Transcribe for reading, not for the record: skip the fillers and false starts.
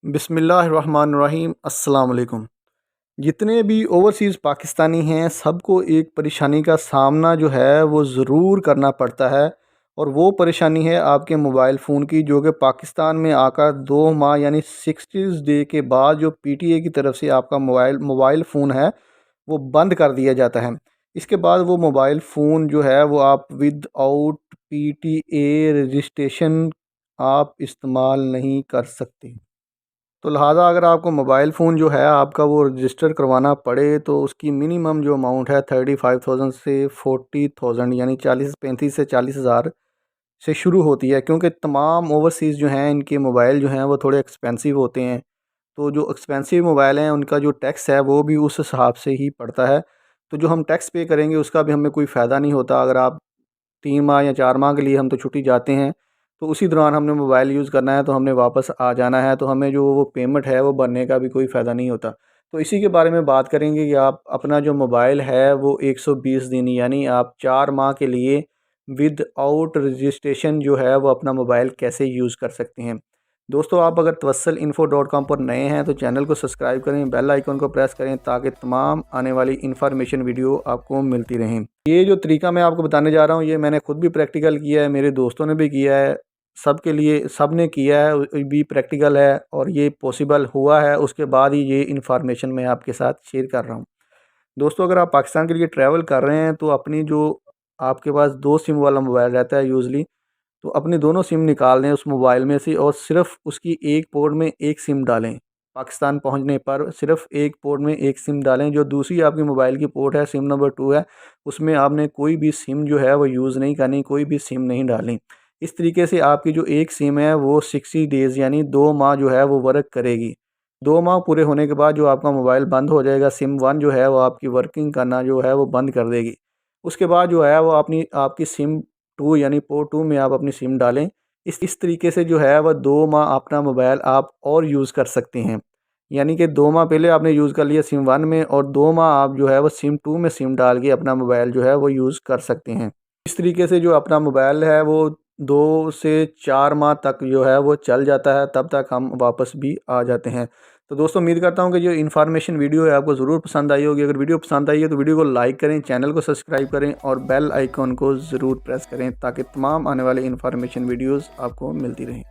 बिस्मिल्लाहिर्रहमानिर्रहीम अस्सलाम वालेकुम। जितने भी ओवरसीज़ पाकिस्तानी हैं सबको एक परेशानी का सामना जो है वो ज़रूर करना पड़ता है, और वो परेशानी है आपके मोबाइल फ़ोन की, जो कि पाकिस्तान में आकर 2 माह यानी 60 डे के बाद जो पीटीए की तरफ से आपका मोबाइल फ़ोन है वो बंद कर दिया जाता है। इसके बाद वो मोबाइल फ़ोन जो है वो आप विदाउट पीटीए रजिस्ट्रेशन आप इस्तेमाल नहीं कर सकते। तो लिहाजा अगर आपको मोबाइल फ़ोन जो है आपका वो रजिस्टर करवाना पड़े तो उसकी मिनिमम जो अमाउंट है 35,000 से 40,000 यानी 35 से 40 हज़ार से शुरू होती है, क्योंकि तमाम ओवरसीज़ जो हैं इनके मोबाइल जो हैं वो थोड़े एक्सपेंसिव होते हैं। तो जो एक्सपेंसिव मोबाइल हैं उनका जो टैक्स है वो भी उस हिसाब से ही पड़ता है। तो जो हम टैक्स पे करेंगे उसका भी हमें कोई फ़ायदा नहीं होता। अगर आप 3 माह या 4 माह के लिए हम तो छुट्टी जाते हैं, तो उसी दौरान हमने मोबाइल यूज़ करना है तो हमने वापस आ जाना है, तो हमें जो वो पेमेंट है वो भरने का भी कोई फ़ायदा नहीं होता। तो इसी के बारे में बात करेंगे कि आप अपना जो मोबाइल है वो 120 दिन यानी आप 4 माह के लिए विदाउट रजिस्ट्रेशन जो है वो अपना मोबाइल कैसे यूज़ कर सकते हैं। दोस्तों, आप अगर tawassulinfo.com पर नए हैं तो चैनल को सब्सक्राइब करें, बेल आइकन को प्रेस करें ताकि तमाम आने वाली इन्फॉर्मेशन वीडियो आपको मिलती रहें। ये जो तरीका मैं आपको बताने जा रहा हूँ ये मैंने खुद भी प्रैक्टिकल किया है, मेरे दोस्तों ने भी किया है, सबके लिए सब ने किया है, भी प्रैक्टिकल है और ये पॉसिबल हुआ है। उसके बाद ही ये इन्फॉर्मेशन मैं आपके साथ शेयर कर रहा हूँ। दोस्तों, अगर आप पाकिस्तान के लिए ट्रैवल कर रहे हैं तो अपनी जो आपके पास 2 सिम वाला मोबाइल रहता है यूज़ुअली, तो अपने दोनों सिम निकाल लें उस मोबाइल में से और सिर्फ़ उसकी एक पोर्ट में एक सिम डालें। पाकिस्तान पहुंचने पर सिर्फ़ एक पोर्ट में एक सिम डालें। जो दूसरी आपकी मोबाइल की पोर्ट है, सिम नंबर 2 है, उसमें आपने कोई भी सिम जो है वो यूज़ नहीं करनी, कोई भी सिम नहीं डालनी। इस तरीके से आपकी जो एक सिम है वो 60 डेज़ यानी 2 माह जो है वो वर्क करेगी। 2 माह पूरे होने के बाद जो आपका मोबाइल बंद हो जाएगा, सिम 1 जो है वो आपकी वर्किंग करना जो है वो बंद कर देगी। उसके बाद जो है वो अपनी आपकी सिम 2 यानी पोर्ट 2 में आप अपनी सिम डालें। इस तरीके से जो है वह 2 माह अपना मोबाइल आप और यूज़ कर सकते हैं। यानी कि 2 माह पहले आपने यूज़ कर लिया सिम 1 में और 2 माह आप जो है वो सिम 2 में सिम डाल के अपना मोबाइल जो है वो यूज़ कर सकते हैं। इस तरीके से जो अपना मोबाइल है वो 2 से 4 माह तक जो है वो चल जाता है, तब तक हम वापस भी आ जाते हैं। तो दोस्तों, उम्मीद करता हूँ कि जो इन्फॉर्मेशन वीडियो है आपको ज़रूर पसंद आई होगी। अगर वीडियो पसंद आई है तो वीडियो को लाइक करें, चैनल को सब्सक्राइब करें और बेल आइकॉन को ज़रूर प्रेस करें ताकि तमाम आने वाले इन्फॉर्मेशन वीडियोज़ आपको मिलती रहें।